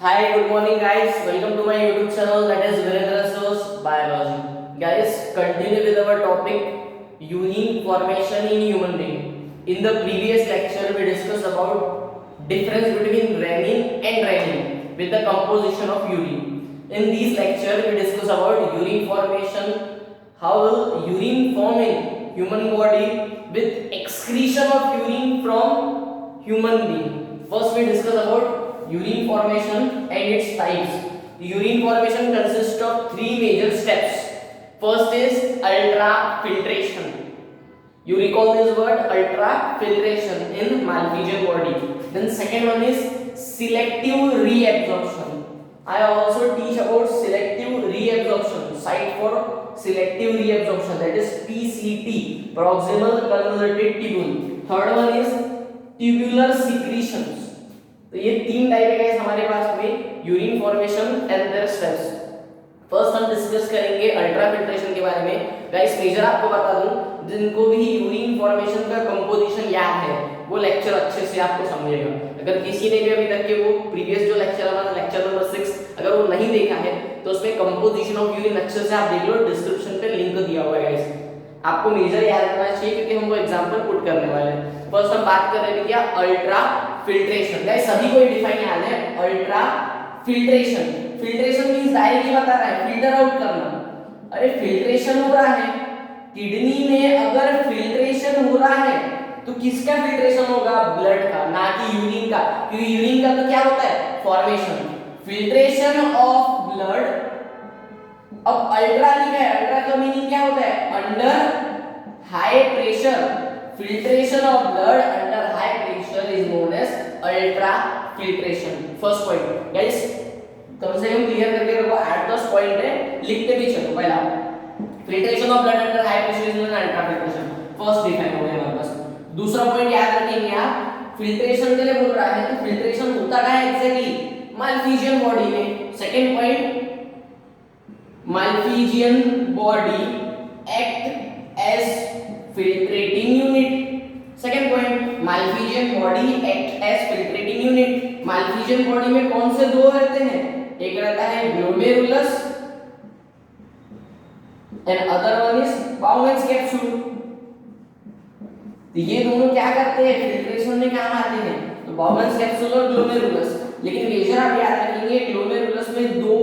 Hi, good morning guys. Welcome to my YouTube channel that is Virendra Source Biology. Guys, continue with our topic urine formation in human being. In the previous lecture we discussed about difference between renin and renin with the composition of urine. In this lecture we discuss about urine formation, how will urine form in human body with excretion of urine from human being. First we discuss about urine formation and its types. Urine formation consists of three major steps. First is ultrafiltration. You recall this word ultrafiltration in Malpighian body. Then second one is selective reabsorption. I also teach about selective reabsorption, site for selective reabsorption, that is PCT, proximal convoluted tubule. Third one is tubular secretions. तो ये तीन type है guys हमारे पास में urine formation and there steps. First हम discuss करेंगे ultrafiltration के बारे में. गाइस मेजर आपको बता दूं, जिनको भी यूरिन फॉर्मेशन का कंपोजिशन याद है वो लेक्चर अच्छे से आपको समझेगा. अगर किसी ने भी अभी तक के वो प्रीवियस जो लेक्चर हमारा लेक्चर नंबर 6 अगर वो नहीं देखा है तो उसमें कंपोजिशन ऑफ यूरिन अच्छे से आप देख लो, डिस्क्रिप्शन पे लिंक दिया हुआ है गाइस. आपको मेजर याद रखना चाहिए क्योंकि हम वो एग्जांपल पुट करने वाले हैं. फर्स्ट हम बात कर रहे हैं क्या अल्ट्रा फिल्ट्रेशन. गाइस सभी को डिफाइन याद है ultra filtration. Filtration means directly बता रहा है फिल्टर आउट करना. अरे फिल्ट्रेशन हो रहा है किडनी में, अगर फिल्ट्रेशन हो रहा है तो किसका फिल्ट्रेशन होगा? ब्लड का, ना कि यूरिन का. क्योंकि यूरिन का तो क्या होता है? फॉर्मेशन. Filtration of blood. अब अल्ट्रा लिखा है, अल्ट्रा का मीनिंग क्या होता है? Under high pressure. Filtration of blood under high pressure is known as ultra filtration. First point guys कम से कम क्लियर करके रखो. 8-10 पॉइंट है, लिखते भी चलो. पहला filtration of blood under high pressure is known as ultra filtration. First define हो गया हमारे पास. दूसरा पॉइंट याद रखेंगे आप, फिल्ट्रेशन के लिए बोल रहा है तो फिल्ट्रेशन होता क्या है एग्जैक्टली? मालफिजियन बॉडी में. Second point, Malpighian body act as filtrating unit. Second point, Malpighian body act as filtrating unit. Malpighian body में कौन से दो रहते हैं? एक रहता है glomerulus and other one is Bowman's capsule. तो ये दोनों क्या करते हैं? फिल्ट्रेशन में काम आते हैं. तो Bowman's capsule और glomerulus. लेकिन मेजर आप याद रखेंगे glomerulus में दो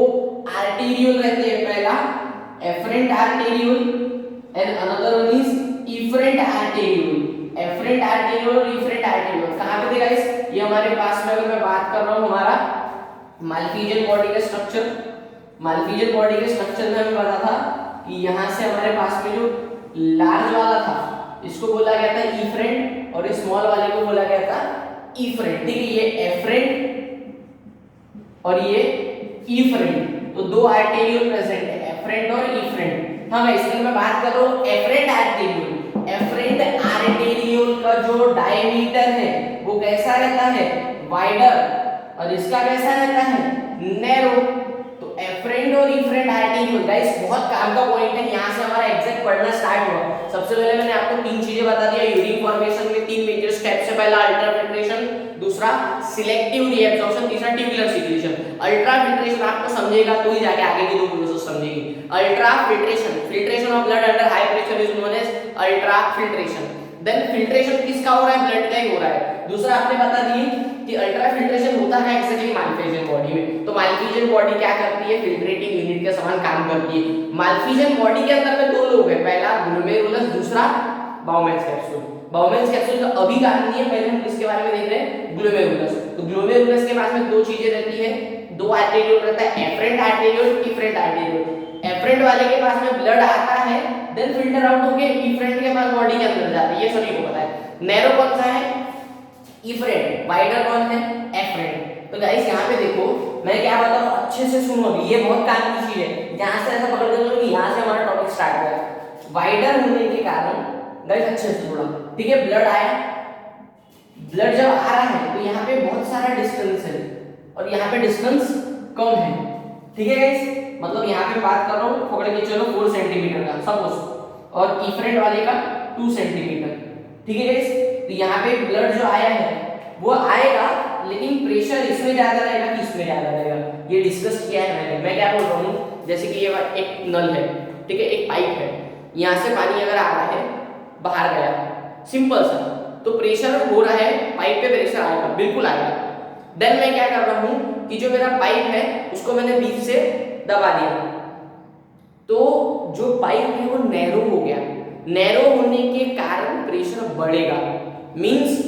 आर्टेरियोल रहते हैं. पहला afferent arteriole and another one is efferent arteriole. Afferent arteriole और इफरेंट आर्टेरियोल कहां पे थे गाइस? ये हमारे पास में, अगर मैं बात कर रहा हूं हमारा मालफिजियन बॉडी का स्ट्रक्चर. मालफिजियन बॉडी के स्ट्रक्चर में हमें पता था कि यहां से हमारे पास में जो लार्ज वाला था इसको बोला गया था इफरेंट और स्मॉल वाले को बोला गया था इफरेंट. ठीक है, ये एफरेंट और ये इफरेंट, तो दो आर्टेरियोल प्रेजेंट है, एफरेंट और इफरेंट. हाँ इसलिए मैं बात कर रहा हूं एफरेंट आर्टेरियोल. एफरेंट आर्टेरियोल का जो डायमीटर है वो कैसा रहता है? वाइडर. और इसका कैसा रहता है? नैरो. तो एफरेंट और इफरेंट आर्टेरियोल गाइस बहुत काम का पॉइंट है. यहां से हमारा एग्जैक्ट पढ़ना स्टार्ट हुआ. सबसे पहले मैंने आपको तीन चीजें बता दिया. यूरिन फॉर्मेशन में तीन मेजर स्टेप्स है. पहला अल्ट्राफिल्ट्रेशन, दूसरा सिलेक्टिव रिएब्जॉर्प्शन, तीसरा ट्यूबुलर सिक्रीशन. अल्ट्राफिल्ट्रेशन आपको समझेगा तो ही जाके आगे की दो प्रोसेस समझेगी. Ultrafiltration, filtration of blood under high pressure is known as ultrafiltration. Then filtration किसका हो रहा है? ब्लड का ही हो रहा है. दूसरा आपने बता दी कि अल्ट्राफिल्ट्रेशन होता है एक्चुअली मालफिजियन बॉडी में. तो मालफिजियन बॉडी क्या करती है? फिल्ट्रेटिंग यूनिट के समान काम करती है. मालफिजियन बॉडी के अंदर में दो लोग हैं, पहला ग्लोमेरुलस, दूसरा बाउमेंस कैप्सूल. बाउमेंस कैप्सूल का अभी काम नहीं है, पहले हम इसके बारे में देख रहे हैं ग्लोमेरुलस. तो ग्लोमेरुलस के पास में दो चीजें रहती है, दो आर्टेरियोल रहता है, afferent arteriole, efferent arteriole. Afferent वाले के पास में ब्लड आता है, देन फिल्टर आउट होके इफरेंट के पास बॉडी के अंदर जाता है. ये सभी को पता है. नैरो कौन सा है? इफरेंट. वाइडर कौन है? एफरेंट. तो गाइस यहां पे देखो, मैं क्या बता रहा हूं अच्छे से सुनो. अभी ये बहुत काम की चीज है. यहां से ऐसा पकड़ के चलो कि यहां से हमारा टॉपिक स्टार्ट हो गया. वाइडर होने के कारण गाइस अच्छे से सुनो. ठीक है, ब्लड आया, ब्लड जब आ रहा है तो यहाँ पे बहुत सारा डिस्टेंस है और यहाँ पे डिस्टेंस कम है. ठीक है गाइस, मतलब यहाँ पे बात कर रहा हूँ पकड़ के चलो 4 सेंटीमीटर का सपोज, और इफरेंट वाले का 2 सेंटीमीटर. ठीक है गाइस, तो यहाँ पे ब्लड जो आया है वो आएगा लेकिन प्रेशर इसमें ज्यादा रहेगा कि इसमें ज्यादा रहेगा, ये डिस्कस किया है मैंने। मैं क्या बोल रहा हूँ, जैसे कि ये एक नल है, ठीक है, एक पाइप है, यहाँ से पानी अगर आ रहा है, बाहर गया, सिंपल सा, तो प्रेशर हो रहा है, पाइप पे प्रेशर आएगा, बिल्कुल आएगा। देन मैं क्या कर रहा हूँ कि जो मेरा पाइप है उसको मैंने बीच से दबा दिया, तो जो पाइप है वो नैरो हो गया। नैरो होने के कारण प्रेशर बढ़ेगा, मींस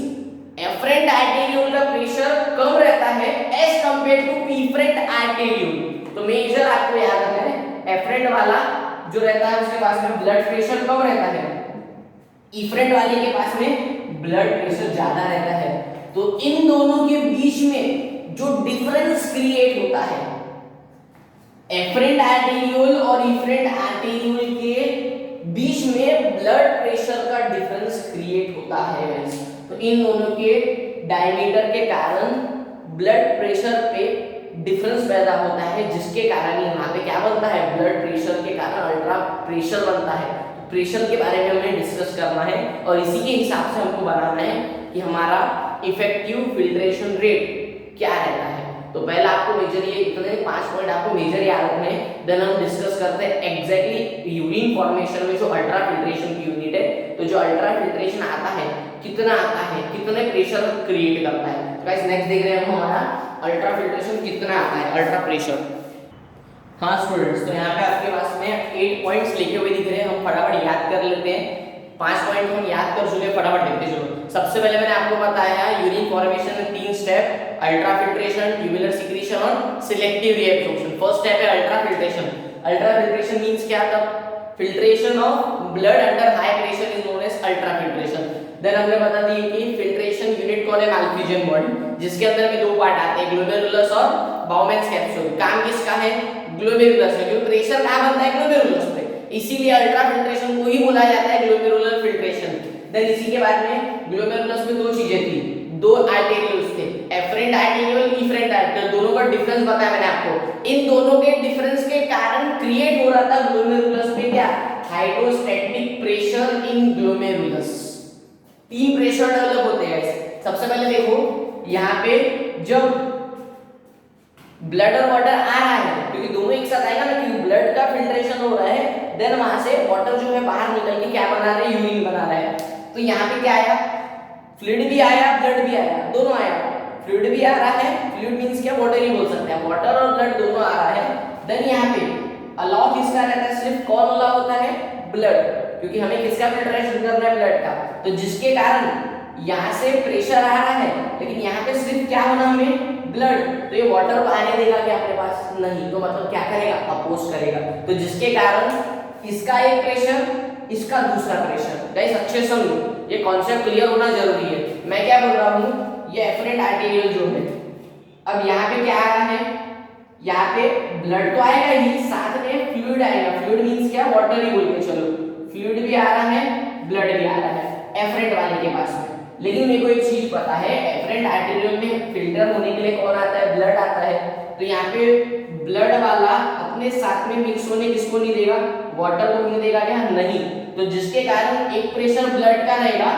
एफरेंट आर्टेरियोल का प्रेशर कम रहता है as compare to efferent arteriole. तो मेजर आपको याद रखना है, एफरेंट वाला जो रहता है उसके पास में ब्लड प्रेशर कम रहता है, इफरेंट वाले के पास में ब्लड प्रेशर ज्यादा रहता है। तो इन दोनों के बीच में जो डिफरेंस क्रिएट होता है, एफरेंट आर्टेरियोल और इफरेंट आर्टेरियोल के बीच में ब्लड प्रेशर का डिफरेंस क्रिएट होता है। तो इन दोनों के डायमीटर के कारण ब्लड प्रेशर पे डिफरेंस पैदा होता है, जिसके कारण यहाँ पे क्या बनता है, ब्लड प्रेशर के कारण अल्ट्रा प्रेशर बनता है। प्रेशर के बारे में हमें डिस्कस करना है और इसी के हिसाब से हमको बनाना है कि हमारा इफेक्टिव फिल्ट्रेशन रेट क्या रहता है। तो पहला आपको मेजर ये इतने 5 पॉइंट आपको मेजर याद रखने हैं, देन हम डिस्कस करते हैं एग्जैक्टली यूरिन फॉर्मेशन में जो अल्ट्रा फिल्ट्रेशन की यूनिट है, तो जो अल्ट्रा फिल्ट्रेशन आता है कितना आता है, कितने प्रेशर क्रिएट करता है। तो गाइस नेक्स्ट देख रहे हैं हम हमारा अल्ट्रा फिल्ट्रेशन कितना आता है, अल्ट्रा प्रेशर। हाँ स्टूडेंट्स, तो यहाँ पे आपके पास में 8 पॉइंट्स लिखे हुए दिख रहे हैं, हम फटाफट याद कर लेते हैं। 5 पॉइंट हम याद कर चुके, फटाफट देखते चलो। सबसे पहले मैंने आपको बताया यूरिन फॉर्मेशन में 3 step, ultra filtration, tubular secretion और सिलेक्टिव रीएब्जॉर्प्शन। फर्स्ट स्टेप है ultra filtration. Ultra filtration means क्या था, filtration of blood under high pressure is known as ultra filtration. Then हमने बता दी कि फिल्ट्रेशन यूनिट कौन है, माल्पीजियन बॉडी, जिसके अंदर में 2 पार्ट आते हैं, ग्लोमेरुलस और बाउमेन्स कैप्सूल। काम किसका है, ग्लोमेरुलस है, क्योंकि प्रेशर कहाँ बनता है, ग्लोमेरुलस पे, इसीलिए अल्ट्रा फिल्ट्रेशन को ही बोला जाता है ग्लोमेरुलर फिल्ट्रेशन। देन इसी के बाद में ग्लोमेरुलस में 2 चीजें थी, 2 आर्टेरियोल्स थे, एफरेंट आर्टेरियोल, इफरेंट आर्टेरियोल, दोनों का डिफरेंस बताया मैंने आपको। इन दोनों के डिफरेंस के कारण क्रिएट हो रहा था ग्लोमेरुलस में क्या, hydrostatic pressure in glomerulus. 3 pressure develop होते हैं। सबसे पहले देखो यहाँ पे जब ब्लड और वाटर आ रहा है, क्योंकि दोनों एक साथ आएगा ना, क्योंकि ब्लड का फिल्ट्रेशन हो रहा है, देन वहां से वाटर जो है बाहर निकल के क्या बना रहे हैं, यूरिन बना रहा है। तो यहाँ पे क्या आया, फ्लूइड भी आया, ब्लड भी आया, दोनों आया। फ्लूइड भी आ रहा है, फ्लूइड मींस क्या, वाटर ही बोल सकते हैं, वाटर और ब्लड दोनों आ रहा है। देन यहाँ पे अलाउ किसका रहता है, सिर्फ कौन अलाउ होता है, ब्लड, क्योंकि हमें किसका फिल्ट्रेशन करना है, ब्लड का। तो जिसके कारण यहाँ से प्रेशर आ रहा है, लेकिन यहाँ पे सिर्फ क्या होना हमें, ब्लड, तो ये वाटर आने देगा क्या अपने पास, नहीं, तो मतलब क्या करेगा, अपोज करेगा। तो जिसके कारण इसका एक प्रेशर, इसका दूसरा प्रेशर। गाइस अच्छे समझो, ये कॉन्सेप्ट क्लियर होना जरूरी है। मैं क्या बोल रहा हूँ, ये एफरेंट आर्टेरियल जो है, अब यहाँ पे क्या आ रहा है, यहाँ पे ब्लड तो आएगा ही, साथ में फ्लूइड आएगा। फ्लूइड मींस क्या, वाटर ही बोल के चलो, फ्लूइड भी आ रहा है, ब्लड भी आ रहा है एफरेंट वाले के पास में। लेकिन मेरे को एक चीज पता है, एफरेंट आर्टेरियल में फिल्टर होने के लिए कौन आता है, ब्लड आता है। तो यहाँ पे ब्लड वाला अपने साथ में मिक्स होने किसको नहीं देगा, वाटर को नहीं देगा क्या, नहीं। तो जिसके कारण एक प्रेशर ब्लड का रहेगा,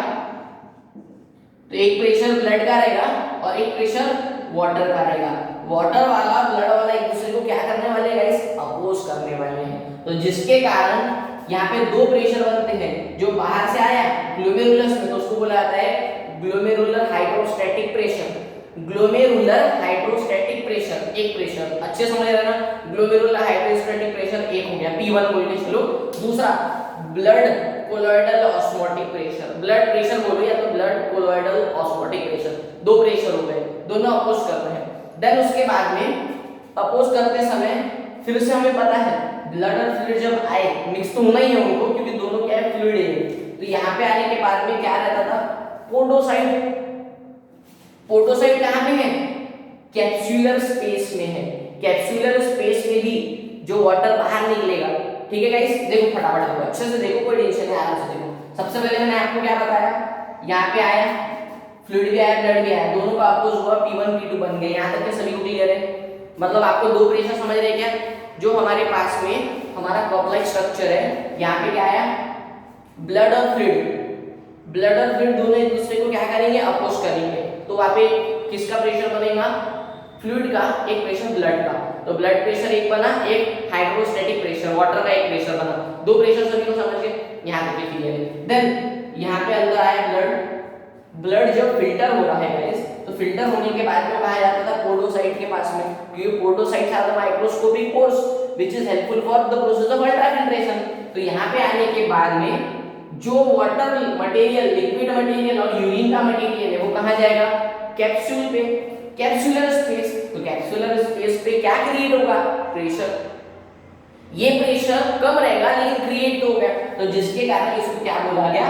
तो एक प्रेशर ब्लड का रहेगा और एक प्रेशर वाटर का रहेगा। वाटर वाला ब्लड वाला एक दूसरे को क्या करने वाले हैं गाइस, अपोज करने वाले हैं। तो जिसके कारण यहाँ पे 2 प्रेशर बनते हैं, जो बाहर से आया ग्लोमेरुलस में, तो उसको बोला जाता है glomerular hydrostatic pressure. Glomerular hydrostatic pressure एक प्रेशर, अच्छे समझ रहे ना, ग्लोमेरुलर हाइड्रोस्टैटिक प्रेशर एक हो गया, P1 बोल के चलो। दूसरा blood colloidal osmotic pressure, blood pressure बोलो या तो blood colloidal osmotic pressure, 2 pressure हो गए, दोनों अपोज कर रहे हैं। देन उसके बाद में अपोज करते समय फिर से हमें पता है ब्लड और फ्लूइड जब आए, मिक्स तो होना ही है उनको, क्योंकि दोनों क्या है, फ्लूइड है। तो यहाँ पे आने के बाद में क्या रहता था, पोडोसाइट। पोडोसाइट कहाँ पे है, कैप्सुलर स्पेस में है। कैप्सुलर स्पेस में भी जो वाटर बाहर निकलेगा, ठीक है गाइस, देखो फटाफट देखो, अच्छे से देखो, कोई टेंशन नहीं, आराम से देखो। सबसे पहले मैंने आपको क्या बताया, यहाँ पे आया फ्लूइड भी आया, ब्लड भी आया, दोनों का अपोज हुआ, P1 P2 बन गए। यहाँ तक के सभी को क्लियर है, मतलब आपको 2 प्रेशर समझ रहे क्या। जो हमारे पास में हमारा कप लाइक स्ट्रक्चर है, यहाँ पे क्या आया, ब्लड और फ्लूइड, ब्लड और फ्लूइड दोनों एक दूसरे को क्या करेंगे, अपोज करेंगे। तो वहाँ पे किसका प्रेशर बनेगा, फ्लूइड का, एक प्रेशर ब्लड का। तो ब्लड प्रेशर एक बना, एक हाइड्रोस्टैटिक प्रेशर वाटर का एक प्रेशर बना, दो प्रेशर सभी को समझ गए, यहाँ देखिए क्लियर है। देन यहाँ पे अंदर आया ब्लड, ब्लड जब फिल्टर हो रहा है गाइस, तो फिल्टर होने के बाद में कहा जाता था पोर्टोसाइट के पास में, क्योंकि podocytes are the microscopic pores which is helpful for the process of ultrafiltration. तो यहाँ पे आने के बाद में जो वाटर मटेरियल, लिक्विड मटेरियल और यूरिन का मटेरियल है वो कहाँ जाएगा, कैप्सूल पे, कैप्सुलर स्पेस। तो कैप्सुलर स्पेस पे क्या क्रिएट होगा, प्रेशर। ये प्रेशर कम रहेगा लेकिन क्रिएट हो गया, तो जिसके कारण इसको क्या बोला गया,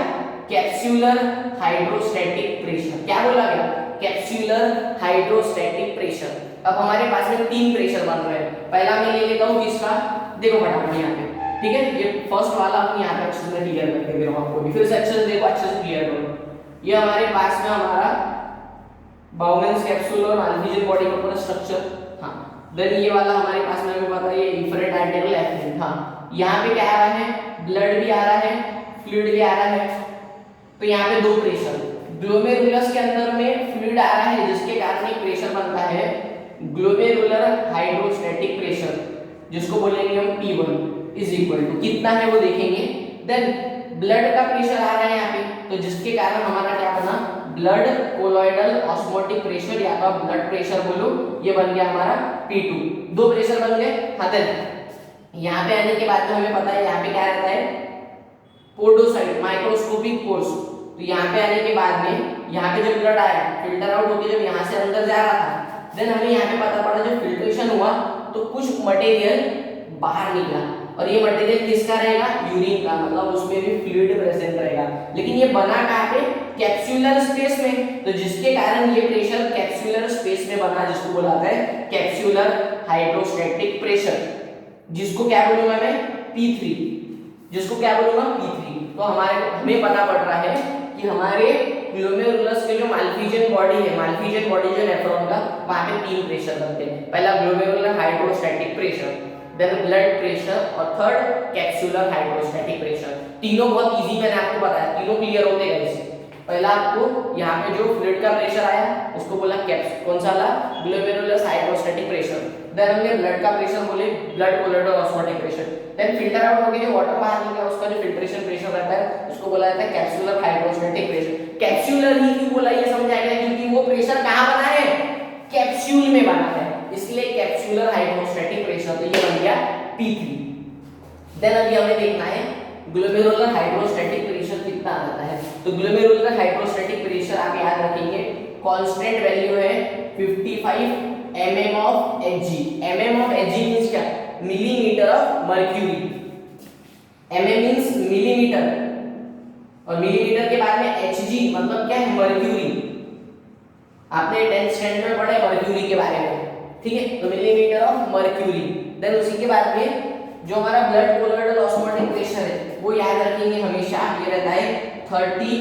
कैप्सुलर हाइड्रोस्टैटिक प्रेशर। क्या बोला गया, कैप्सुलर हाइड्रोस्टैटिक प्रेशर। अब हमारे पास में तीन प्रेशर बन रहे हैं। पहला मैं ले लेता हूं किसका, देखो फटाफट यहाँ पे, ठीक है, ये फर्स्ट वाला अपने यहाँ पे अच्छे से क्लियर करके दे रहा हूं आपको भी, फिर से अच्छे से देखो, अच्छे से क्लियर करो। ये हमारे पास में हमारा बाउमेन्स कैप्सूल और माल्फिजन बॉडी का पूरा स्ट्रक्चर। हाँ, देन ये वाला हमारे पास में हमें पता है ये इंफ्रारेड आर्टेरियल एफिनिट। हाँ, यहाँ पे क्या आ रहा है, ब्लड भी आ रहा है, फ्लूइड भी आ रहा है। तो यहाँ पे दो प्रेशर, ग्लोमेरुलस के अंदर में फ्लूइड आ रहा है जिसके कारण एक प्रेशर बनता है ग्लोमेरुलर हाइड्रोस्टैटिक प्रेशर, जिसको बोलेंगे हम P1 इज इक्वल टू कितना है वो देखेंगे। देन ब्लड का प्रेशर आ रहा है यहाँ पे, तो जिसके कारण हमारा क्या बना, ब्लड कोलॉइडल ऑस्मोटिक प्रेशर या तो ब्लड प्रेशर बोलो, ये बन गया हमारा P2। दो प्रेशर बन गए। हाँ, देन यहाँ पे आने के बाद में हमें पता है यहाँ पे क्या रहता है, पोर्टोसाइट माइक्रोस्कोपिक पोर्स। तो यहाँ पे आने के बाद में यहाँ पे जब ब्लड आया, फिल्टर आउट होके जब यहाँ से अंदर जा रहा था, देन हमें यहाँ पे पता पड़ा जब फिल्ट्रेशन हुआ तो कुछ मटेरियल बाहर निकला, और ये मटेरियल किसका रहेगा, यूरिन का, मतलब उसमें भी फ्लूइड प्रेजेंट रहेगा। लेकिन ये बना कहाँ पे, कैप्सुलर स्पेस में। तो जिसके कारण ये प्रेशर कैप्सुलर स्पेस में बना, जिसको बोला जाता है कैप्सुलर हाइड्रोस्टैटिक प्रेशर, जिसको क्या बोलूंगा मैं, P3, जिसको क्या बोलूंगा, P3। तो हमें पता पड़ रहा है कि हमारे ग्लोमेरुलस के जो माल्फिजन बॉडी है, माल्फिजन बॉडी जो नेफ्रॉन का, वहां पे तीन प्रेशर बनते हैं। पहला glomerular hydrostatic pressure, then blood pressure, और थर्ड कैप्सुलर हाइड्रोस्टैटिक प्रेशर। तीनों बहुत इजी मैंने आपको बताया, तीनों क्लियर होते गए इससे। पहला आपको यहाँ पे जो फ्लूइड का प्रेशर आया उसको बोला कौन सा वाला, ग्लोमेरुलस हाइड्रोस्टैटिक प्रेशर। देन हमने ब्लड का प्रेशर बोले blood colloidal osmotic pressure. Then filter out होके जो वाटर बाहर निकला उसका जो फिल्ट्रेशन प्रेशर रहता है उसको बोला जाता है कैप्सुलर हाइड्रोस्टैटिक प्रेशर। कैप्सुलर ही क्यों बोला, ये समझ आएगा क्योंकि वो प्रेशर कहाँ बना है, कैप्सूल में बना है, इसलिए कैप्सुलर हाइड्रोस्टैटिक प्रेशर। तो ये बन गया P3। देन अभी हमें देखना है ग्लोमेरुलर हाइड्रोस्टैटिक प्रेशर कितना आता है। तो ग्लोमेरुलर हाइड्रोस्टैटिक प्रेशर आप याद रखेंगे, कांस्टेंट वैल्यू है 55 mm of Hg। mm of Hg means क्या, millimetre of mercury. mm means millimetre, और मिलीमीटर के बाद में Hg मतलब क्या है, मर्क्यूरी। आपने 10th स्टैंडर्ड में पढ़ा है मर्क्यूरी के बारे में, ठीक है, तो मिलीमीटर ऑफ मर्क्यूरी। देन उसी के बाद में जो हमारा ब्लड कोलॉइडल ऑस्मोटिक प्रेशर है वो याद रखेंगे हमेशा, ये रहता है 30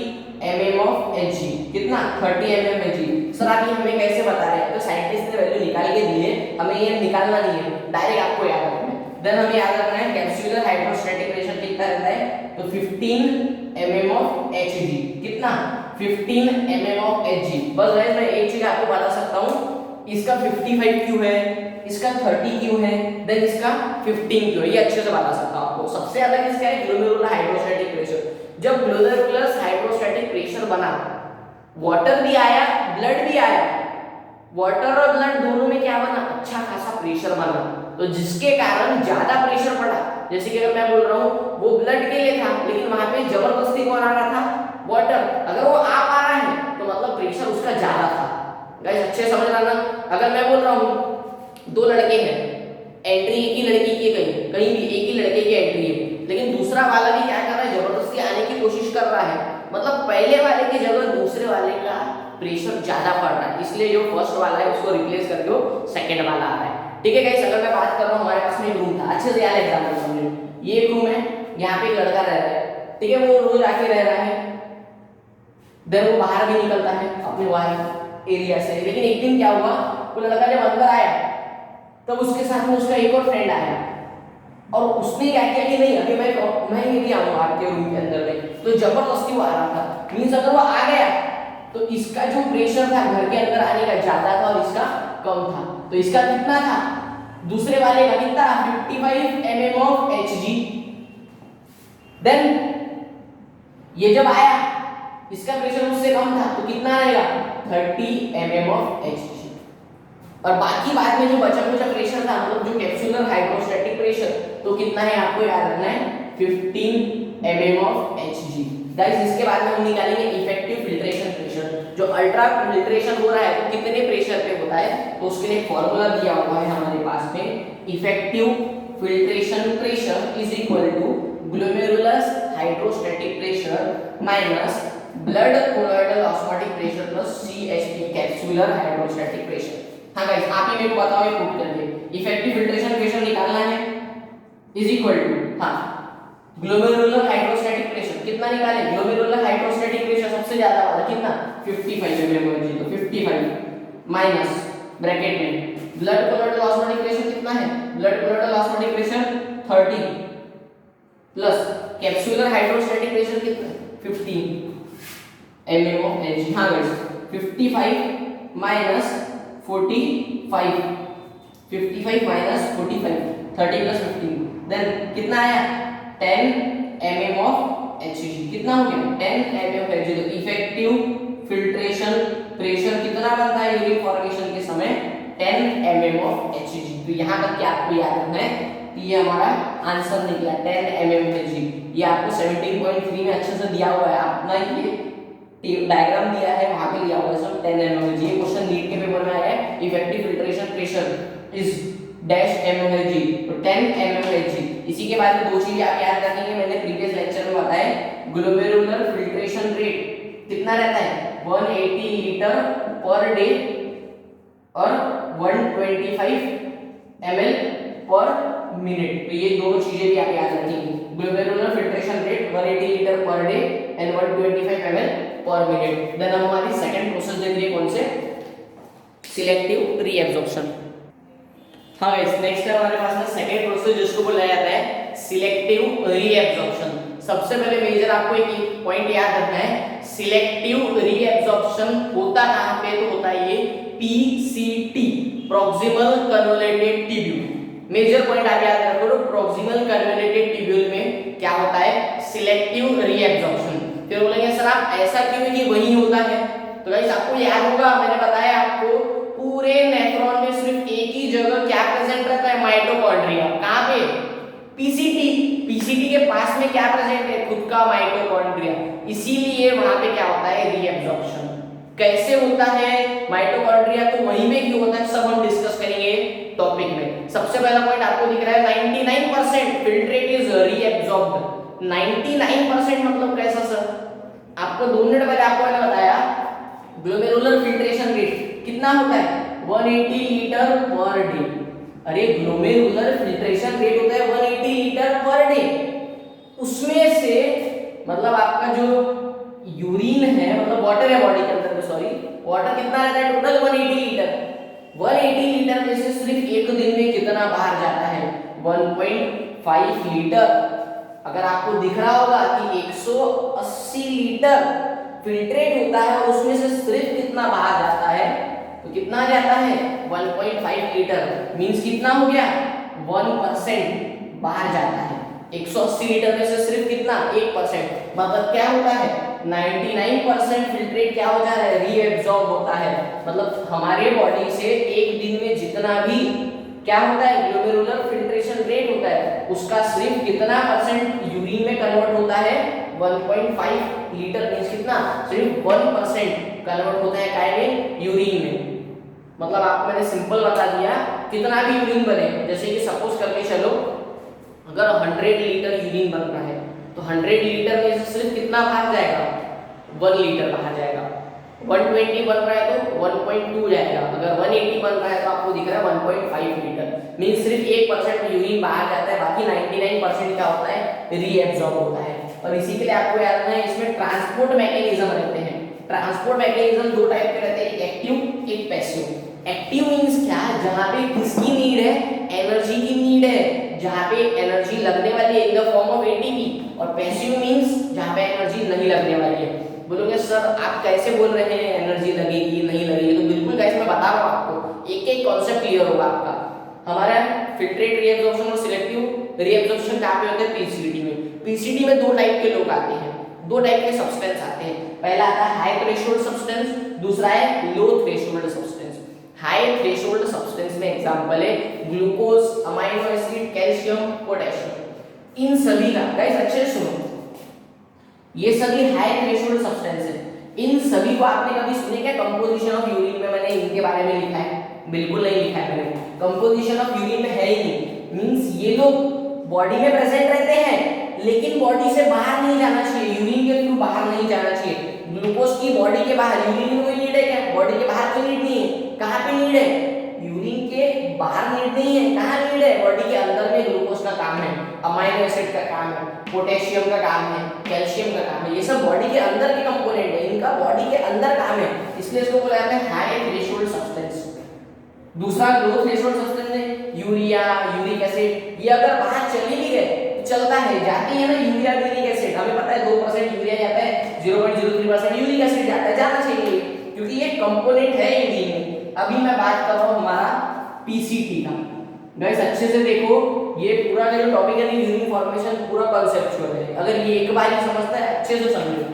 mm ऑफ Hg। कितना, 30 mm Hg। सर आप ये हमें कैसे बता रहे हैं, तो साइंटिस्ट ने वैल्यू निकाल के दी है, हमें ये निकालना नहीं है, डायरेक्ट आपको याद रखना है। देन हमें याद रखना है कैप्सुलर हाइड्रोस्टैटिक प्रेशर कितना रहता है, तो 15 mm ऑफ Hg। कितना, 15 mm ऑफ Hg। बस गाइस मैं एक चीज आपको बता सकता हूँ, इसका 55 क्यों है, इसका 30 क्यों है, देन इसका 15 क्यों है, ये अच्छे से बता सकता हूं आपको। सबसे ज्यादा किसका है, ग्लोमेरुलर हाइड्रोस्टैटिक प्रेशर। जब ग्लोमेरुलर हाइड्रोस्टैटिक प्रेशर बना, वाटर भी आया, ब्लड भी आया, वाटर और ब्लड दोनों में क्या बना, अच्छा खासा प्रेशर बना। तो जिसके कारण ज्यादा प्रेशर पड़ा, जैसे कि अगर मैं बोल रहा हूँ वो ब्लड के लिए था, लेकिन वहां पे जबरदस्ती कौन आ रहा था, वाटर। अगर वो आ पा रहा है तो मतलब प्रेशर उसका ज्यादा था। गाइस अच्छे समझ रहा ना, अगर मैं बोल रहा हूँ दो लड़के हैं, एंट्री एक ही लड़की की कहीं कहीं भी एक ही लड़के की एंट्री है, लेकिन दूसरा वाला भी क्या कर रहा है, जबरदस्ती आने की कोशिश कर रहा है, मतलब पहले वाले की जगह दूसरे वाले का प्रेशर ज्यादा पड़ रहा है, इसलिए जो फर्स्ट वाला है उसको रिप्लेस करके वो सेकंड वाला आ रहा है। ठीक है गाइस, अगर मैं बात कर रहा हूँ हमारे पास में एक रूम था, अच्छे से याद एग्जाम्पल समझो, ये एक रूम है, यहाँ पे एक लड़का रह रहा है, ठीक है, वो रोज आके रह रहा है, देन वो बाहर भी निकलता है अपने वाइफ एरिया से। लेकिन एक दिन क्या हुआ, वो लड़का जब अंदर आया तब उसके साथ में उसका एक और फ्रेंड आया, और उसने क्या किया कि नहीं अभी मैं ये भी आऊंगा आपके रूम के अंदर में, तो जबरदस्ती वो आ रहा था। मींस अगर वो आ गया तो इसका जो प्रेशर था घर के अंदर आने का ज्यादा था और इसका कम था। तो इसका कितना था, दूसरे वाले का कितना 55 mm ऑफ Hg। देन ये जब आया इसका प्रेशर उससे कम था तो कितना रहेगा 30 mm ऑफ Hg। और बाकी बाद में जो बचा कुचा प्रेशर था मतलब जो कैप्सूलर हाइड्रोस्टैटिक प्रेशर तो कितना है आपको याद रखना है 15 mm ऑफ Hg। गाइस इसके बाद में हम निकालेंगे इफेक्टिव फिल्ट्रेशन प्रेशर। जो अल्ट्रा फिल्ट्रेशन हो रहा है तो कितने प्रेशर पे होता है तो उसके लिए फॉर्मूला दिया हुआ है हमारे पास में, effective filtration pressure is equal to glomerulus hydrostatic pressure minus blood colloidal osmotic pressure plus CHP capsular hydrostatic pressure. हाँ गाइस आप ही मेरे को बताओ ये पुट करके इफेक्टिव फिल्ट्रेशन प्रेशर निकालना है इज इक्वल टू हाँ ग्लोमेरुलर हाइड्रोस्टैटिक प्रेशर कितना निकाले, ग्लोमेरुलर हाइड्रोस्टैटिक प्रेशर सबसे ज्यादा वाला कितना 55 mm तो 55 माइनस ब्रैकेट में ब्लड कोलॉइडल ऑस्मोटिक प्रेशर कितना है, blood colloidal osmotic pressure 30 plus capsular hydrostatic pressure कितना 15 mm ऑफ Hg। हाँ guys 55 minus 45 55 minus 45 30 plus 15 then कितना आया 10 mm ऑफ Hg। कितना हो गया 10 mm ऑफ Hg। तो इफेक्टिव फिल्ट्रेशन प्रेशर कितना बनता है यूरिन फॉर्मेशन के समय 10 mm ऑफ Hg। तो यहां तक क्या आपको याद रखना है कि ये हमारा आंसर निकला 10 mm ऑफ Hg। ये आपको 17.3 में अच्छे से दिया हुआ है, अपना ये डायग्राम दिया है वहां पे लिया हुआ है सब 10 mm ऑफ Hg। ये क्वेश्चन नीट के पेपर में आया है, effective filtration pressure is dash mm of Hg तो 10 mm ऑफ Hg। इसी के बाद में दो चीजें आप याद रखेंगे, मैंने प्रीवियस लेक्चर में बताया ग्लोमेरुलर फिल्ट्रेशन रेट कितना रहता है 180 लीटर पर डे और 125 ml पर मिनट। तो ये दोनों चीजें भी आप याद रखेंगे, glomerular filtration rate 180 litre per day and 125 ml per minute. Then हम हमारी सेकंड प्रोसेस देख रहे हैं कौन से, सिलेक्टिव रीएब्जॉर्प्शन। हाँ गाइस नेक्स्ट है हमारे पास में सेकंड प्रोसेस जिसको बोला जाता है सिलेक्टिव रीएब्जॉर्प्शन। सबसे पहले मेजर आपको एक पॉइंट याद रखना है, सिलेक्टिव रीएब्जॉर्प्शन होता कहां पे तो होता है ये PCT proximal convoluted tubule. Major point आप याद रखो तो प्रॉक्सिमल कन्वोल्यूटेड ट्यूब्यूल में क्या होता है सिलेक्टिव रीएब्जॉर्प्शन। फिर बोलेंगे सर आप ऐसा क्यों है कि वही होता है, तो गाइस आपको याद होगा मैंने बताया आपको पूरे नेफ्रॉन में सिर्फ एक ही जगह क्या प्रेजेंट रहता है माइटोकॉन्ड्रिया। कहां पे पीसीटी के पास में क्या प्रेजेंट है खुद का माइटोकॉन्ड्रिया, इसीलिए वहां पे क्या होता है रीएब्जॉर्प्शन। कैसे होता है माइटोकॉन्ड्रिया तो वहीं पे क्यों होता है सब हम डिस्कस करेंगे टॉपिक में। सबसे पहला पॉइंट आपको दिख रहा है 99% फिल्ट्रेट इज रीएब्जॉर्ब्ड। 99% मतलब कैसा सर, आपको 2 मिनट पहले आपको मैंने बताया ग्लोमेरुलर फिल्ट्रेशन रेट कितना होता है 180 लीटर पर डे। अरे ग्लोमेरुलर फिल्ट्रेशन रेट होता है 180 लीटर पर डे, उसमें से मतलब आपका जो यूरिन है मतलब वाटर है बॉडी के अंदर में, सॉरी वाटर कितना रहता है टोटल 180 लीटर। 180 लीटर में से सिर्फ एक दिन में कितना बाहर जाता है 1.5 लीटर। अगर आपको दिख रहा होगा कि 180 लीटर फिल्ट्रेट होता है और उसमें से सिर्फ कितना बाहर जाता है तो कितना जाता है 1.5 लीटर, मींस कितना हो गया 1% बाहर जाता है। 180 लीटर में से सिर्फ कितना 1%, मतलब क्या होता है 99% फिल्ट्रेट क्या हो जा रहा है रीएब्जॉर्ब होता है। मतलब हमारे बॉडी से एक दिन में जितना भी क्या होता है ग्लोमेरुलर फिल्ट्रेशन रेट होता है उसका सिर्फ कितना परसेंट यूरिन में कन्वर्ट होता है 1.5 लीटर, मींस कितना सिर्फ 1% कन्वर्ट होता है काय में यूरिन में। मतलब आपको मैंने सिंपल बता दिया कितना भी यूरिन बने, जैसे कि सपोज करके चलो अगर 100 लीटर यूरिन बन रहा है तो 100 लीटर में से सिर्फ कितना बाहर जाएगा 1 लीटर बाहर जाएगा। 120 बन रहा है तो 1.2 जाएगा, अगर 180 बन रहा है तो आपको दिख रहा है 1.5 लीटर, मींस सिर्फ 1% यूरिन बाहर जाता है, बाकी 99% क्या होता है रीएब्जॉर्ब होता है। और इसी के लिए आपको याद रखना है इसमें ट्रांसपोर्ट मैकेनिज्म रहते हैं। ट्रांसपोर्ट मैकेनिज्म 2 टाइप के रहते हैं, एक एक्टिव एक पैसिव। एक्टिव मींस क्या, जहां पे किसकी नीड है एनर्जी की नीड है, जहां पे एनर्जी लगने वाली है in the form of ATP. और पैसिव मींस जहां पे एनर्जी नहीं लगने वाली है। बोलोगे सर सर आप कैसे बोल रहे हैं एनर्जी लगेगी नहीं लगेगी, तो बिल्कुल गाइस मैं बता रहा हूँ आपको, एक एक कॉन्सेप्ट क्लियर होगा आपका। हमारा फिल्ट्रेट रीएब्जॉर्प्शन और सिलेक्टिव रीएब्जॉर्प्शन कहाँ पे होते हैं? पीसीटी में। पीसीटी में दो टाइप के लोग आते हैं, दो टाइप के सब्सटेंस आते हैं। पहला आता है हाई थ्रेशोल्ड सब्सटेंस, दूसरा है low threshold substance. High threshold substance में एग्जांपल है glucose, amino acid, calcium, potassium. इन सभी का गाइस अच्छे से सुनो, ये सभी हाई थ्रेशोल्ड सब्सटेंस है। इन सभी को आपने कभी सुने क्या? कंपोजिशन ऑफ यूरिन में मैंने इनके बारे में लिखा है? बिल्कुल नहीं लिखा है मैंने। कंपोजिशन ऑफ यूरिन में है ही नहीं। मींस ये लोग बॉडी में प्रेजेंट रहते हैं लेकिन बॉडी से बाहर नहीं जाना चाहिए, यूरिन के थ्रू बाहर नहीं जाना चाहिए। ग्लूकोज की बॉडी के बाहर, यूरिन में कोई नीड है क्या? बॉडी के बाहर कोई नीड नहीं है। कहाँ पे नीड है? यूरिन के बाहर नीड नहीं है। कहाँ नीड है? बॉडी के अंदर में ग्लूकोज का काम है, अमाइनो एसिड का काम है, पोटेशियम का काम है, कैल्शियम का काम है। ये सब बॉडी के अंदर के कंपोनेंट है, इनका बॉडी के अंदर काम है, इसलिए इसको बोला जाता है हाई थ्रेशोल्ड सब्सटेंस। दूसरा लो थ्रेशोल्ड सब्सटेंस है यूरिया, यूरिक एसिड। ये अगर बाहर चले भी गए तो चलता है, जाती है ना यूरिया, यूरिक एसिड। हमें पता है 2% यूरिया जाता है, 0.03% यूरिक एसिड जाता है, जाना चाहिए क्योंकि ये कंपोनेंट है यूरिन में। अभी मैं बात कर रहा हूँ हमारा पीसीटी का। गाइस अच्छे से देखो, ये पूरा जो टॉपिक है यूरिन फॉर्मेशन पूरा कॉन्सेप्चुअल है। अगर ये एक बार ही समझता है अच्छे से समझो।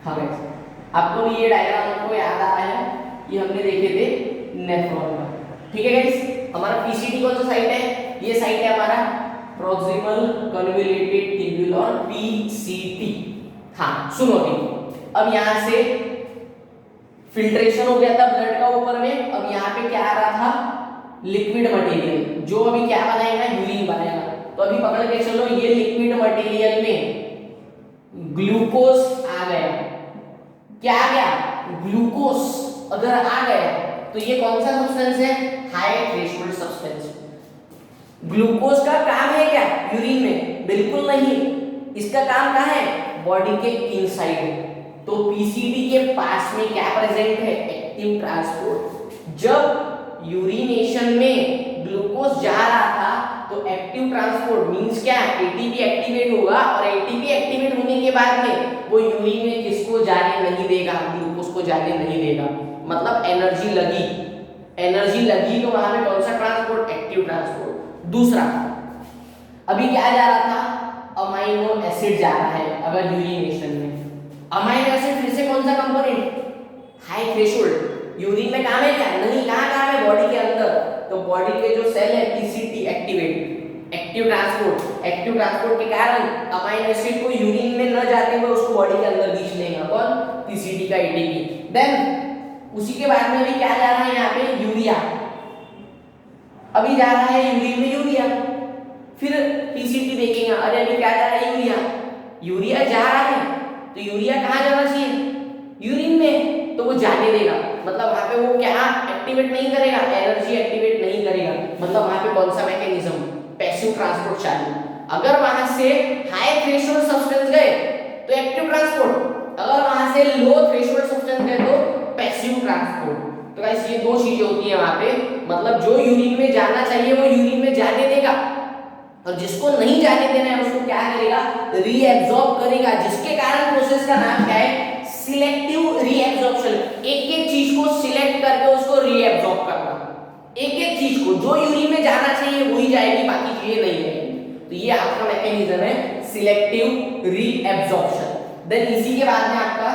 हाँ गाइस, आपको भी ये डायग्राम आपको याद आ रहा है, ये हमने देखे थे नेफ्रॉन में। ठीक है गाइस, हमारा पीसीटी कौन सा साइट है? ये साइट है हमारा प्रॉक्सिमल कन्वोल्यूटेड ट्यूब्यूल, पीसीटी। हाँ सुनो अभी, अब यहाँ से फिल्ट्रेशन हो गया था ब्लड का ऊपर में। अब यहाँ पे क्या आ रहा था? लिक्विड मटेरियल, जो अभी क्या बनाएगा? यूरिन बनाएगा। तो अभी पकड़ के चलो, ये लिक्विड मटेरियल में ग्लूकोज आ गया। क्या आ गया? ग्लूकोज अगर आ गया तो ये कौन सा सब्सटेंस है? High threshold substance. ग्लूकोज का काम है क्या यूरिन में? बिल्कुल नहीं। इसका काम कहाँ है? बॉडी के इनसाइड। तो पीसीडी के पास में क्या प्रेजेंट है? Active transport. जब यूरिनेशन में ग्लूकोज जा रहा था तो एक्टिव ट्रांसपोर्ट मींस क्या? एटीपी एक्टिवेट होगा, और एटीपी एक्टिवेट होने के बाद में वो यूरिन में किसको जाने नहीं देगा? ग्लूकोज को जाने नहीं देगा। मतलब एनर्जी लगी, एनर्जी लगी तो वहां पे कौन सा ट्रांसपोर्ट? Active transport. दूसरा, अभी क्या जा रहा था? अमाइनो एसिड जा रहा है अगर यूरिनेशन में। अमाइनो एसिड फिर से कौन सा कंपोनेंट? High threshold. यूरिन में काम है क्या? नहीं। कहाँ काम है? बॉडी के अंदर। तो बॉडी के जो सेल है PCT activate, active transport. Active transport के कारण अमाइनो एसिड को यूरिन में न जाते हुए उसको बॉडी के अंदर खींच लेगा। कौन? पीसीटी का एटीपी। देन उसी के बाद में भी क्या जा रहा है यहाँ पे? यूरिया। अभी जा रहा है यूरिन में यूरिया, फिर पीसीटी देखेंगे, अरे अभी क्या जा रहा है? यूरिया। यूरिया जा रहा है तो यूरिया कहाँ जाना चाहिए? यूरिन में। तो वो जाने देगा, मतलब वहां पे वो क्या एक्टिवेट नहीं करेगा? एनर्जी एक्टिवेट नहीं करेगा। मतलब वहां पे कौन सा मैकेनिज्म? पैसिव ट्रांसपोर्ट चालू। अगर वहां से हाई थ्रेशोल्ड सब्सटेंस गए तो एक्टिव ट्रांसपोर्ट, अगर वहां से लो थ्रेशोल्ड सब्सटेंस गए तो पैसिव ट्रांसपोर्ट। तो गाइस ये दो चीजें होती हैं वहां पे, मतलब जो यूरिन में जाना चाहिए वो यूरिन में जाने देगा, और जिसको नहीं जाने देना है उसको क्या करेगा? रीएब्सॉर्ब करेगा। जिसके कारण प्रोसेस का नाम क्या है? Selective reabsorption. एक एक चीज को सिलेक्ट करके उसको रीएब्सॉर्ब करना। एक एक चीज को जो यूरिन में जाना चाहिए वही जाएगी, बाकी चीजें नहीं जाएंगी। तो ये आपका मैकेनिज्म है सिलेक्टिव रीएब्सॉर्प्शन। देन इसी के बाद में आपका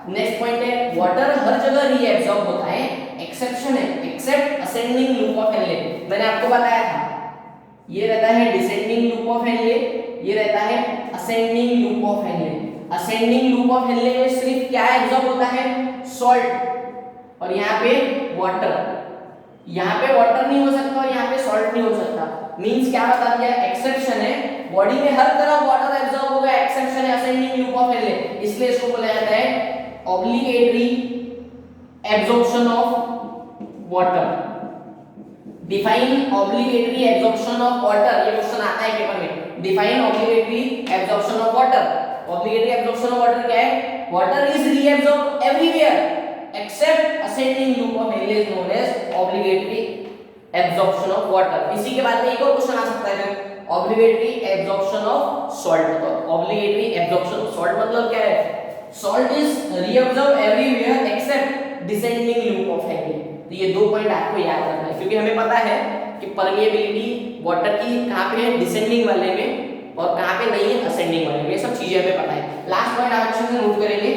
नेक्स्ट पॉइंट है वाटर हर जगह रीएब्सॉर्ब होता है, एक्सेप्शन है, except ascending loop of Henle. मैंने आपको बताया था ये रहता है डिसेंडिंग लूप ऑफ हेनले, ये रहता है ascending loop of Henley. Ascending loop of Henley में सिर्फ क्या एब्सॉर्ब होता है? सॉल्ट, और यहाँ पे वाटर। यहाँ पे वाटर नहीं हो सकता और यहाँ पे सॉल्ट नहीं हो सकता। मींस क्या बता दिया? एक्सेप्शन है, बॉडी में हर तरफ वाटर एब्सॉर्ब होगा, एक्सेप्शन है असेंडिंग लूप ऑफ हेनले। इसलिए इसको बोला जाता है obligatory absorption of water. Define obligatory absorption of water, ये क्वेश्चन आता है पेपर में। Define obligatory absorption of water. Obligatory absorption of water क्या है? Water is reabsorbed everywhere except ascending loop of Henle is known as obligatory absorption of water. इसी के बाद में एक और क्वेश्चन आ सकता है, ऑब्लिगेटरी एब्जॉर्प्शन ऑफ सॉल्ट। तो ऑब्लिगेटरी एब्जॉर्प्शन ऑफ सॉल्ट मतलब क्या है? Salt is reabsorb everywhere except descending loop of Henry. तो ये 2 पॉइंट आपको याद रखना है, क्योंकि हमें पता है कि परमिएबिलिटी वाटर की कहाँ पे है, डिसेंडिंग वाले में, और कहाँ पे नहीं है, असेंडिंग वाले में। ये सब चीजें हमें पता है। लास्ट पॉइंट आप अच्छे से नोट करेंगे,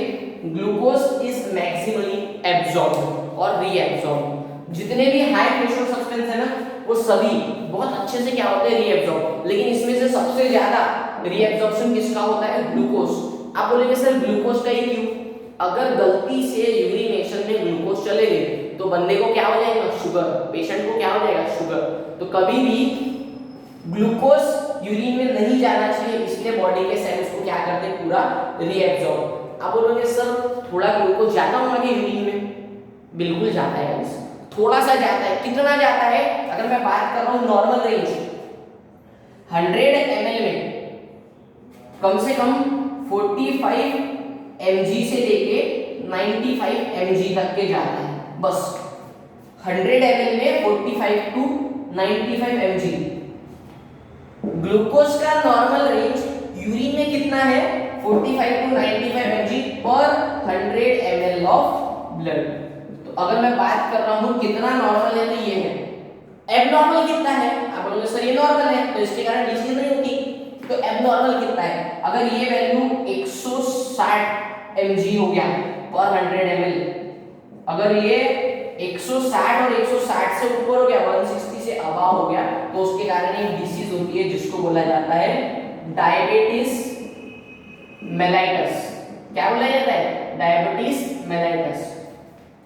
ग्लूकोज इज मैक्सिमली एब्जॉर्ब्ड और रीएब्जॉर्ब्ड। जितने भी हाई थ्रेशोल्ड सब्सटेंस है ना, वो सभी बहुत अच्छे से क्या होते हैं, रीएब्जॉर्ब। लेकिन इसमें से सबसे ज्यादा रीएब्जॉर्प्शन किसका होता है, ग्लूकोज। आप बोलेंगे सर ग्लूकोज का ही क्यों? अगर गलती से यूरिनेशन में ग्लूकोज चले गए तो बंदे को क्या हो जाएगा, शुगर। पेशेंट को क्या हो जाएगा, शुगर। तो कभी भी ग्लूकोज यूरिन में नहीं जाना चाहिए, इसलिए बॉडी के सेल्स को क्या करते हैं, पूरा रीएब्जॉर्ब। आप बोलोगे सर थोड़ा ग्लूकोज जाता होगा कि यूरिन में? बिल्कुल जाता है गाइस, थोड़ा सा जाता है। कितना जाता है? अगर मैं बात कर रहा हूं नॉर्मल रेंज 100 ml में कम से कम 45 mg से लेके 95 mg तक के जाता है, बस 100 ml में 45 टू 95 mg। ग्लूकोज का नॉर्मल रेंज यूरिन में कितना है, 45 टू 95 mg पर 100 ml ऑफ ब्लड। तो अगर मैं बात कर रहा हूं कितना नॉर्मल है, तो ये है। एबनॉर्मल कितना है? आप बोलोगे सर ये नॉर्मल है, तो इसके कारण डिसीज नहीं होती। तो एबनॉर्मल कितना है? अगर ये वैल्यू 160 mg हो गया पर 100 ml, अगर ये 160 और 160 से ऊपर हो गया, 160 से अबव हो गया, तो उसके कारण एक डिसीज होती है जिसको बोला जाता है डायबिटीज मेलाइटस। क्या बोला जाता है? Diabetes mellitus.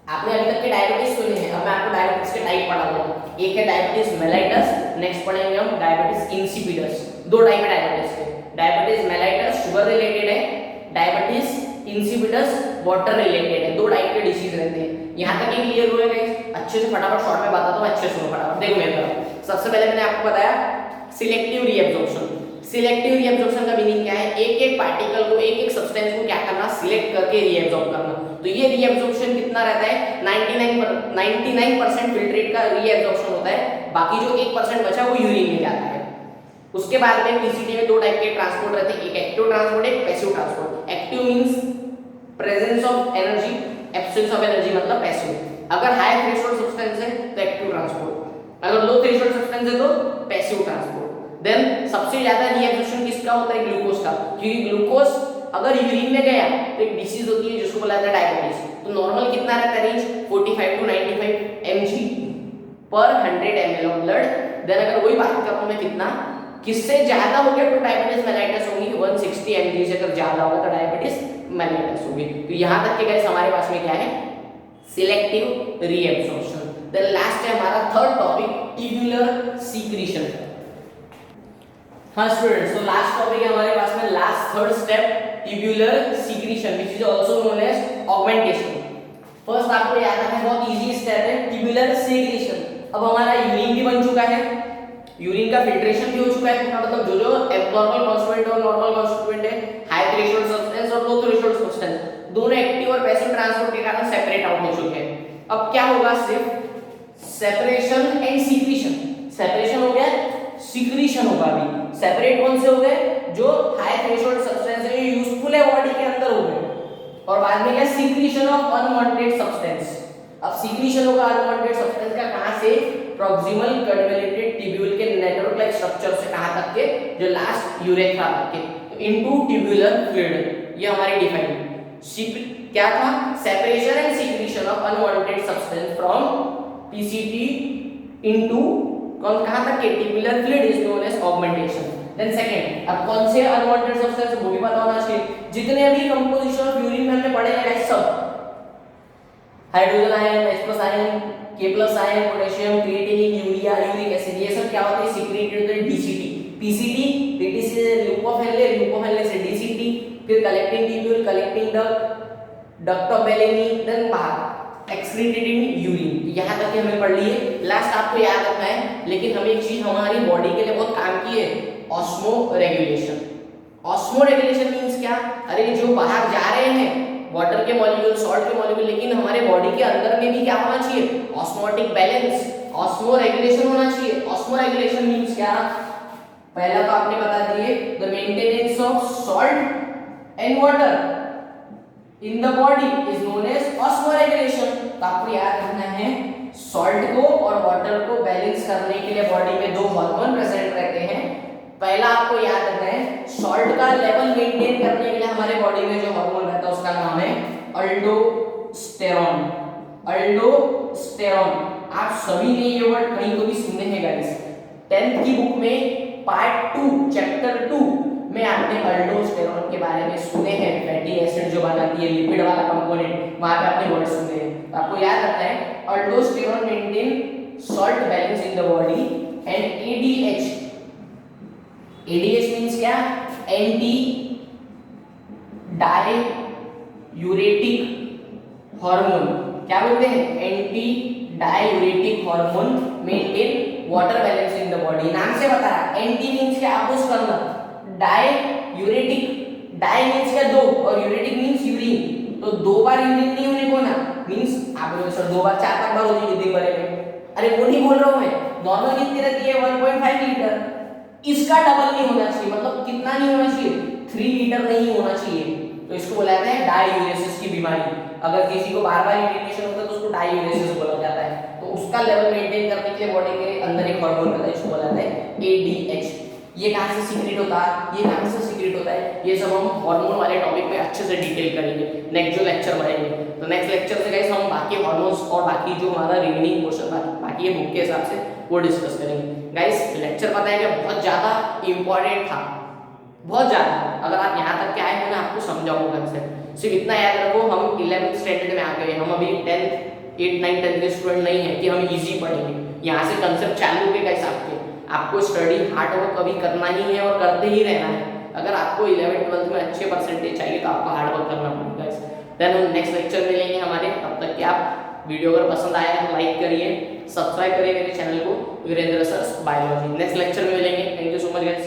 आपने अभी तक के डायबिटीज सुने हैं, अब मैं आपको डायबिटीज के टाइप पढ़ाऊंगा। एक है डायबिटीज मेलाइटस, नेक्स्ट पढ़ेंगे हम डायबिटीज इंसिपिडस। 2 टाइप है डायबिटीज के। डायबिटीज मेलाइटस शुगर रिलेटेड है, डायबिटीज इंसिपिडस वाटर रिलेटेड है। 2 टाइप के डिसीज रहते हैं। यहां तक ये क्लियर हुआ गाइस? अच्छे से फटाफट शॉर्ट में बताता हूं, अच्छे से सुनो फटाफट। देखो मेरे तरफ, सबसे पहले मैंने आपको बताया सिलेक्टिव रीअब्जॉर्प्शन। सिलेक्टिव रीअब्जॉर्प्शन का मीनिंग क्या है? एक एक पार्टिकल को, एक एक सब्सटेंस को क्या करना, सिलेक्ट करके रीअब्जॉर्ब करना। तो ये रीअब्जॉर्प्शन कितना रहता है? 99% फिल्ट्रेट का रीअब्जॉर्प्शन होता है, बाकी जो 1% बचा वो यूरिन में जाता है। उसके बाद में पीसीटी में 2 टाइप के ट्रांसपोर्ट रहते हैं, एक एक्टिव ट्रांसपोर्ट, एक passive transport. Active means presence of energy, absence of energy मतलब पैसिव। अगर हाई थ्रेशोल्ड सब्सटेंस है तो एक्टिव ट्रांसपोर्ट, अगर लो थ्रेशोल्ड सब्सटेंस है तो पैसिव ट्रांसपोर्ट। देन सबसे ज्यादा रीअब्जॉर्प्शन किसका होता है? ग्लूकोज का, क्योंकि ग्लूकोज अगर यूरिन में गया तो एक डिसीज होती है जिसको बोला जाता है डायबिटीज। तो नॉर्मल कितना रहता है रेंज? 45 टू 95 mg पर 100 ml ऑफ ब्लड। देन अगर वही बात करूं मैं कितना, किससे ज्यादा हो गया तो डायबिटीज मेलाइटस होगी, 160 mg से अगर ज्यादा होगा तो डायबिटीज मेलाइटस होगी। तो यहां तक के गाइस हमारे पास में क्या है? Selective reabsorption. देन लास्ट है हमारा थर्ड टॉपिक, ट्यूबुलर सीक्रेशन। हाँ स्टूडेंट्स, तो लास्ट टॉपिक है हमारे पास में, last third step tubular secretion which is also known as augmentation. First आपको याद रखना है, बहुत इजी स्टेप है ट्यूबुलर सीक्रेशन। अब हमारा यूरिन भी बन चुका है, यूरिन का फिल्ट्रेशन भी हो चुका है, मतलब जो जो एब्नॉर्मल कॉन्स्टिट्यूएंट और नॉर्मल कॉन्स्टिट्यूएंट है, हाई थ्रेशोल्ड सब्सटेंस और लो थ्रेशोल्ड सब्सटेंस, दोनों एक्टिव और पैसिव ट्रांसपोर्ट के कारण सेपरेट आउट हो चुके हैं। अब क्या होगा? सिर्फ सेपरेशन एंड सीक्रेशन। सेपरेशन हो गया, सीक्रेशन होगा। अभी सेपरेट कौन से हो गए? जो हाई थ्रेशोल्ड सब्सटेंस है, यूजफुल है बॉडी के अंदर हो गए, और बाद में क्या? Secretion of unwanted substance. अब सीक्रेशन होगा अनवांटेड सब्सटेंस का, कहां से? प्रॉक्सिमल कन्वोल्यूटेड ट्यूब्यूल के नेटवर्क लाइक स्ट्रक्चर से, कहां तक के? जो लास्ट यूरेथ्रा तक के, इनटू ट्यूबुलर फ्लूइड। ये हमारी डिफाइन क्या था? Separation and secretion of unwanted substance from PCT into कहां तक के? Tubular fluid is known as augmentation. Then second, अब कौन से अनवांटेड सब्सटेंस वो भी पता होना चाहिए। जितने भी कंपोजिशन ऑफ यूरिन में हमने पढ़े हैं सब, hydrogen ion, H+ ion, K+ ion, potassium, creatinine, urea, uric acid, ये सब क्या होते हैं? सीक्रेटेड होते हैं डीसीटी। पीसीटी, पीटी से loop of Henle, loop of Henle से डीसीटी, फिर collecting tubule, collecting duct, duct of Bellini, then बाहर एक्सक्रीटेड इन यूरिन। यहां तक हमने पढ़ लिए। लास्ट आपको याद रखना है, लेकिन हमें एक चीज हमारी बॉडी के लिए बहुत काम की है, osmo regulation. Osmo regulation means क्या? अरे जो बाहर जा रहे हैं वाटर के मॉलिक्यूल, सॉल्ट के मॉलिक्यूल, लेकिन हमारे बॉडी के अंदर में भी क्या होना चाहिए? ऑस्मोटिक बैलेंस, ऑस्मो रेगुलेशन होना चाहिए। ऑस्मो रेगुलेशन मींस क्या? पहला तो आपने बता दिए, the maintenance of salt and water in the body is known as osmoregulation. तो आपको याद रखना है सॉल्ट को और वाटर को बैलेंस करने के लिए बॉडी में दो हार्मोन प्रेजेंट रहते हैं। पहला आपको याद रखना है सॉल्ट का लेवल मेंटेन करने के लिए हमारे बॉडी में जो हार्मोन रहता है उसका नाम है अल्डोस्टेरॉन। अल्डोस्टेरॉन आप सभी ने ये वर्ड कहीं तो भी सुने हैं गाइस। 10th की बुक में पार्ट 2 चैप्टर 2 में आपने अल्डोस्टेरॉन के बारे में सुने हैं, फैटी एसिड जो बनाती है लिपिड वाला कंपोनेंट, वहां पे आपने वर्ड सुने हैं। तो आपको याद रखना है aldosterone maintain salt balance in the body and ADH. ADH means क्या? Anti diuretic hormone. क्या बोलते हैं? Anti diuretic hormone maintain water balance in the body. नाम से बता रहा एंटी मींस क्या? अपोज करना। डाययूरेटिक, डाई मींस क्या? दो, और यूरेटिक मींस यूरिन। तो दो बार यूरिन नहीं होने को ना मींस आप बोलोगे सर दो बार 4-5 बार होती है दिन भर में। अरे वो नहीं बोल रहा हूं मैं, नॉर्मल कितनी रहती है? 1.5 लीटर। इसका डबल नहीं होना चाहिए। मतलब कितना नहीं होना चाहिए? 3 लीटर नहीं होना चाहिए। तो इसको बोला जाता है डाययूरेसिस की बीमारी। अगर किसी को बार-बार यूरिनेशन होता है तो उसको डाययूरेसिस बोला जाता है। तो उसका लेवल मेंटेन करने के लिए बॉडी के अंदर एक हार्मोन रहता है, इसको बोला जाता है एडीएच। ये कहां से सीक्रेट होता है, ये कहां से सीक्रेट होता है, ये सब हम हार्मोन वाले टॉपिक पे अच्छे से डिटेल करेंगे नेक्स्ट जो लेक्चर बनाएंगे। तो नेक्स्ट लेक्चर से गाइस हम बाकी हार्मोन्स और बाकी जो हमारा रिमेनिंग पोर्शन बाकी ये बुक के हिसाब से वो डिस्कस करेंगे। गाइस लेक्चर पता है कि बहुत ज्यादा इंपॉर्टेंट था, बहुत ज्यादा। अगर आप यहाँ तक के आए हो ना, आपको समझाऊंगा कंसेप्ट। सिर्फ इतना याद रखो, हम 11th स्टैंडर्ड में आ गए, हम अभी 10th 8 9 10 के स्टूडेंट नहीं है कि हम इजी पढ़ेंगे। यहाँ से कंसेप्ट चालू होगा गाइस आपको स्टडी हार्ड वर्क कभी करना ही है और करते ही रहना है। अगर आपको 11th 12th में अच्छे परसेंटेज चाहिए तो आपको हार्ड वर्क करना पड़ेगा। देन हम नेक्स्ट लेक्चर में लेंगे हमारे। तब तक कि आप वीडियो अगर पसंद आया तो लाइक करिए, सब्सक्राइब करिए मेरे चैनल को Virendra sir biology. Next lecture में मिलेंगे। Thank you so much guys.